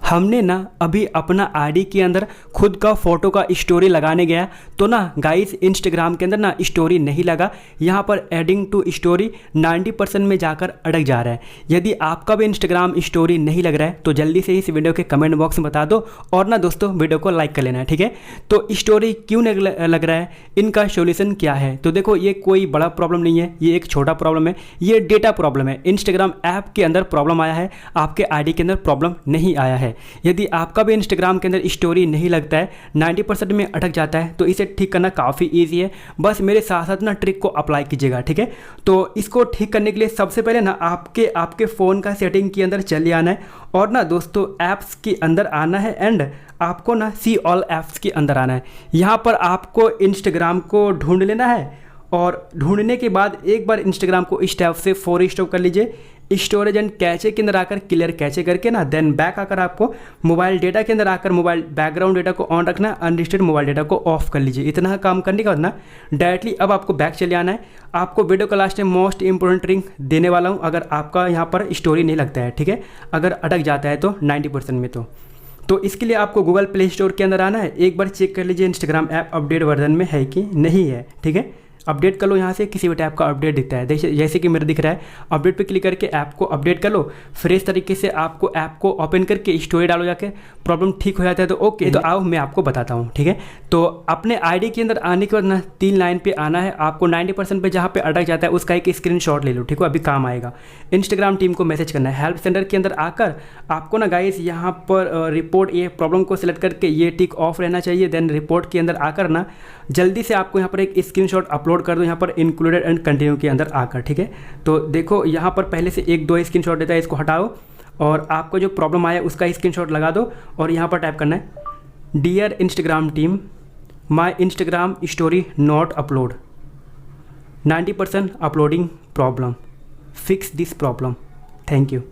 हमने ना अभी अपना आईडी के अंदर खुद का फ़ोटो का स्टोरी लगाने गया तो ना गाइस इंस्टाग्राम के अंदर ना स्टोरी नहीं लगा। यहाँ पर एडिंग टू स्टोरी 90% में जाकर अटक जा रहा है। यदि आपका भी इंस्टाग्राम स्टोरी नहीं लग रहा है तो जल्दी से इस वीडियो के कमेंट बॉक्स में बता दो और ना दोस्तों वीडियो को लाइक कर लेना है, ठीक है। तो स्टोरी क्यों नहीं लग रहा है, इनका सोल्यूशन क्या है? तो देखो ये कोई बड़ा प्रॉब्लम नहीं है, ये एक छोटा प्रॉब्लम है, ये डेटा प्रॉब्लम है। इंस्टाग्राम ऐप के अंदर प्रॉब्लम आया है, आपके आईडी के अंदर प्रॉब्लम नहीं आया है। यदि आपका भी इंस्टाग्राम के अंदर स्टोरी नहीं लगता है, 90% में अटक जाता है, तो इसे ठीक करना काफ़ी ईजी है। बस मेरे साथ साथ ना ट्रिक को अप्लाई कीजिएगा, ठीक है। तो इसको ठीक करने के लिए सबसे पहले ना आपके फ़ोन का सेटिंग के अंदर चले आना है और ना दोस्तों ऐप्स के अंदर आना है एंड आपको ना सी ऑल ऐप्स के अंदर आना है। यहाँ पर आपको इंस्टाग्राम को ढूंढ लेना है और ढूंढने के बाद एक बार इंस्टाग्राम को इस टैब से फोर स्टॉप कर लीजिए। स्टोरेज एंड कैचे के अंदर आकर क्लियर कैचे करके ना देन बैक आकर आपको मोबाइल डेटा के अंदर आकर मोबाइल बैकग्राउंड डेटा को ऑन रखना, अनलिस्टेड मोबाइल डेटा को ऑफ कर लीजिए। इतना काम करने के बाद ना डायरेक्टली अब आपको बैक चले आना है। आपको वीडियो का लास्ट में मोस्ट इंपॉर्टेंट रिंग देने वाला हूँ अगर आपका यहाँ पर स्टोरी नहीं लगता है, ठीक है। अगर अटक जाता है तो 90% में तो इसके लिए आपको गूगल प्ले स्टोर के अंदर आना है। एक बार चेक कर लीजिए इंस्टाग्राम ऐप अपडेट वर्जन में है कि नहीं है, ठीक है। अपडेट कर लो, यहाँ से किसी भी टाइप का अपडेट दिखता है, जैसे कि मेरे दिख रहा है। अपडेट पे क्लिक करके ऐप को अपडेट कर लो। फ्रेश तरीके से आपको ऐप को ओपन करके स्टोरी डालो जाके। प्रॉब्लम ठीक हो जाता है तो ओके, तो आओ मैं आपको बताता हूँ, ठीक है। तो अपने आईडी के अंदर आने के बाद ना 3 लाइन पे आना है आपको। 90% पे जहाँ पे अटक जाता है उसका एक स्क्रीनशॉट ले लो, ठीक है, अभी काम आएगा। इंस्टाग्राम टीम को मैसेज करना है। हेल्प सेंटर के अंदर आकर आपको ना गाइस यहाँ पर रिपोर्ट ये प्रॉब्लम को सिलेक्ट करके ये टिक ऑफ रहना चाहिए। देन रिपोर्ट के अंदर आकर ना जल्दी से आपको यहाँ पर एक स्क्रीनशॉट अपलोड कर दो, यहाँ पर इंक्लूडेड एंड कंटिन्यू के अंदर आकर, ठीक है। तो देखो यहाँ पर पहले से 1-2 स्क्रीनशॉट देता है, इसको हटाओ और आपको जो प्रॉब्लम आया उसका स्क्रीनशॉट लगा दो और यहाँ पर टाइप करना है dear Instagram team, my Instagram story not upload, 90% uploading problem, fix this problem, thank you.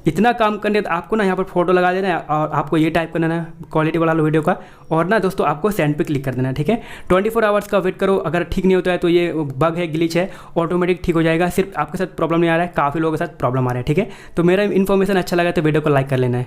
इतना काम करने तो आपको ना यहाँ पर फोटो लगा देना है और आपको ये टाइप करना है क्वालिटी वाला वीडियो का और ना दोस्तों आपको सेंड पे क्लिक कर देना है, ठीक है। 24 आवर्स का वेट करो। अगर ठीक नहीं होता है तो ये बग है, ग्लिच है, ऑटोमेटिक ठीक हो जाएगा। सिर्फ आपके साथ प्रॉब्लम नहीं आ रहा है, काफ़ी लोगों के साथ प्रॉब्लम आ रहा है, ठीक है। तो मेरा इन्फॉर्मेशन अच्छा लगा तो वीडियो को लाइक कर लेना है।